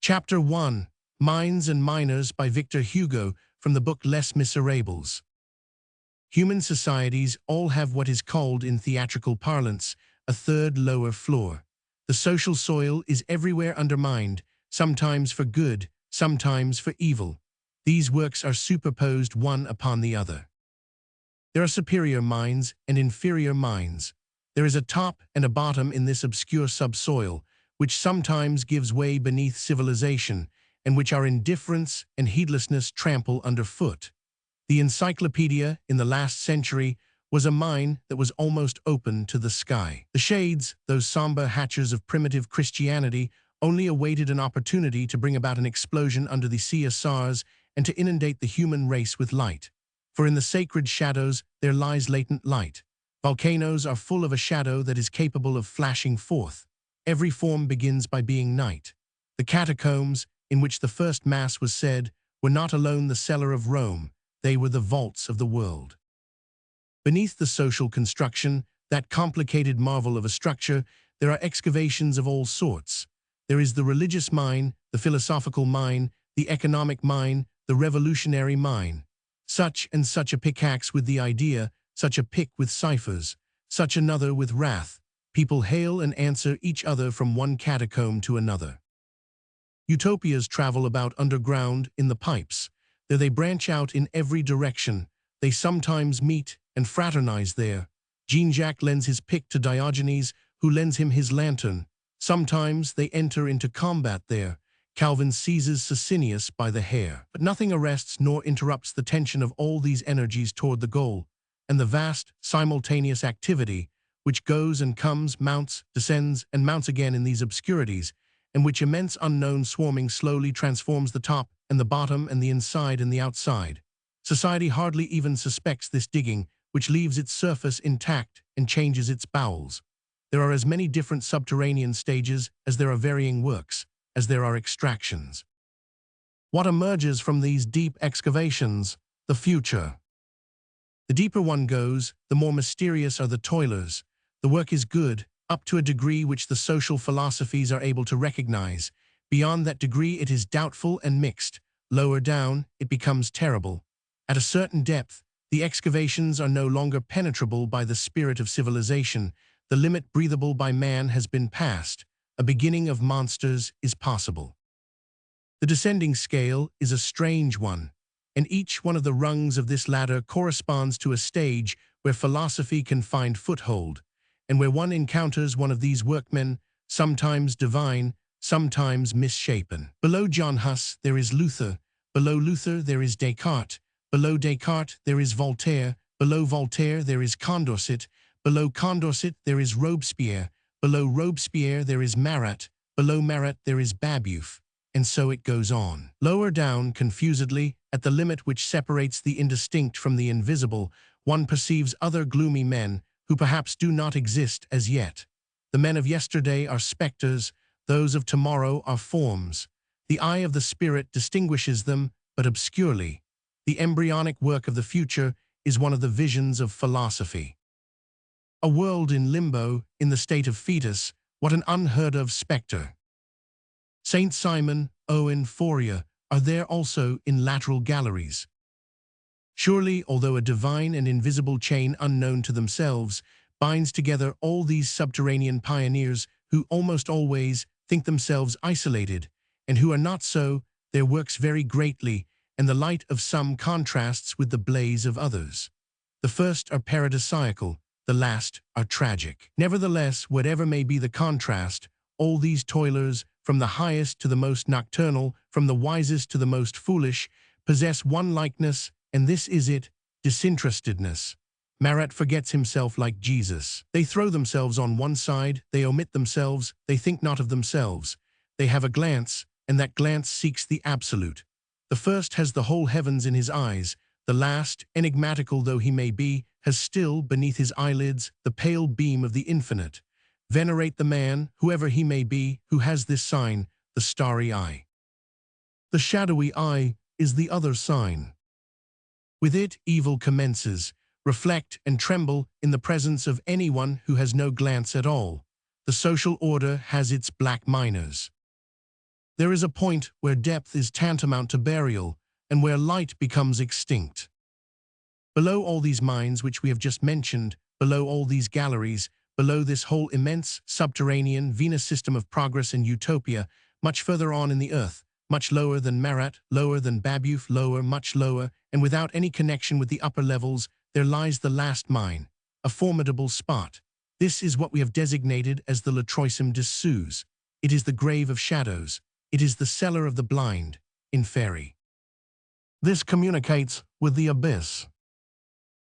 Chapter 1, Minds and Miners by Victor Hugo from the book Les Misérables. Human societies all have what is called in theatrical parlance a third lower floor. The social soil is everywhere undermined, sometimes for good, sometimes for evil. These works are superposed one upon the other. There are superior minds and inferior minds. There is a top and a bottom in this obscure subsoil, which sometimes gives way beneath civilization, and which our indifference and heedlessness trample underfoot. The encyclopedia, in the last century, was a mine that was almost open to the sky. The shades, those somber hatchers of primitive Christianity, only awaited an opportunity to bring about an explosion under the CSRs and to inundate the human race with light. For in the sacred shadows there lies latent light. Volcanoes are full of a shadow that is capable of flashing forth. Every form begins by being night. The catacombs, in which the first Mass was said, were not alone the cellar of Rome, they were the vaults of the world. Beneath the social construction, that complicated marvel of a structure, there are excavations of all sorts. There is the religious mine, the philosophical mine, the economic mine, the revolutionary mine. Such and such a pickaxe with the idea, such a pick with ciphers, such another with wrath. People hail and answer each other from one catacomb to another. Utopias travel about underground in the pipes. There they branch out in every direction. They sometimes meet and fraternize there. Jean-Jacques lends his pick to Diogenes, who lends him his lantern. Sometimes they enter into combat there. Calvin seizes Socinius by the hair. But nothing arrests nor interrupts the tension of all these energies toward the goal, and the vast, simultaneous activity, which goes and comes, mounts, descends, and mounts again in these obscurities, and which immense unknown swarming slowly transforms the top and the bottom and the inside and the outside. Society hardly even suspects this digging, which leaves its surface intact and changes its bowels. There are as many different subterranean stages as there are varying works, as there are extractions. What emerges from these deep excavations? The future. The deeper one goes, the more mysterious are the toilers. The work is good, up to a degree which the social philosophies are able to recognize. Beyond that degree it is doubtful and mixed. Lower down, it becomes terrible. At a certain depth, the excavations are no longer penetrable by the spirit of civilization. The limit breathable by man has been passed. A beginning of monsters is possible. The descending scale is a strange one, and each one of the rungs of this ladder corresponds to a stage where philosophy can find foothold, and where one encounters one of these workmen, sometimes divine, sometimes misshapen. Below John Huss there is Luther, below Luther there is Descartes, below Descartes there is Voltaire, below Voltaire there is Condorcet, below Condorcet there is Robespierre, below Robespierre there is Marat, below Marat there is Babeuf, and so it goes on. Lower down, confusedly, at the limit which separates the indistinct from the invisible, one perceives other gloomy men who perhaps do not exist as yet. The men of yesterday are specters, those of tomorrow are forms. The eye of the spirit distinguishes them, but obscurely. The embryonic work of the future is one of the visions of philosophy. A world in limbo, in the state of fetus, what an unheard-of spectre. Saint Simon, Owen, Fourier are there also in lateral galleries. Surely, although a divine and invisible chain unknown to themselves binds together all these subterranean pioneers who almost always think themselves isolated, and who are not so, their works vary greatly, and the light of some contrasts with the blaze of others. The first are paradisiacal, the last are tragic. Nevertheless, whatever may be the contrast, all these toilers, from the highest to the most nocturnal, from the wisest to the most foolish, possess one likeness, and this is it, disinterestedness. Marat forgets himself like Jesus. They throw themselves on one side, they omit themselves, they think not of themselves. They have a glance, and that glance seeks the absolute. The first has the whole heavens in his eyes. The last, enigmatical though he may be, has still, beneath his eyelids, the pale beam of the infinite. Venerate the man, whoever he may be, who has this sign, the starry eye. The shadowy eye is the other sign. With it, evil commences. Reflect and tremble in the presence of anyone who has no glance at all. The social order has its black miners. There is a point where depth is tantamount to burial, and where light becomes extinct. Below all these mines which we have just mentioned, below all these galleries, below this whole immense, subterranean, Venus system of progress and utopia, much further on in the earth, much lower than Marat, lower than Babeuf, lower, much lower, and without any connection with the upper levels, there lies the last mine, a formidable spot. This is what we have designated as the Latroisium des Sous. It is the grave of shadows. It is the cellar of the blind, in fairy. This communicates with the abyss.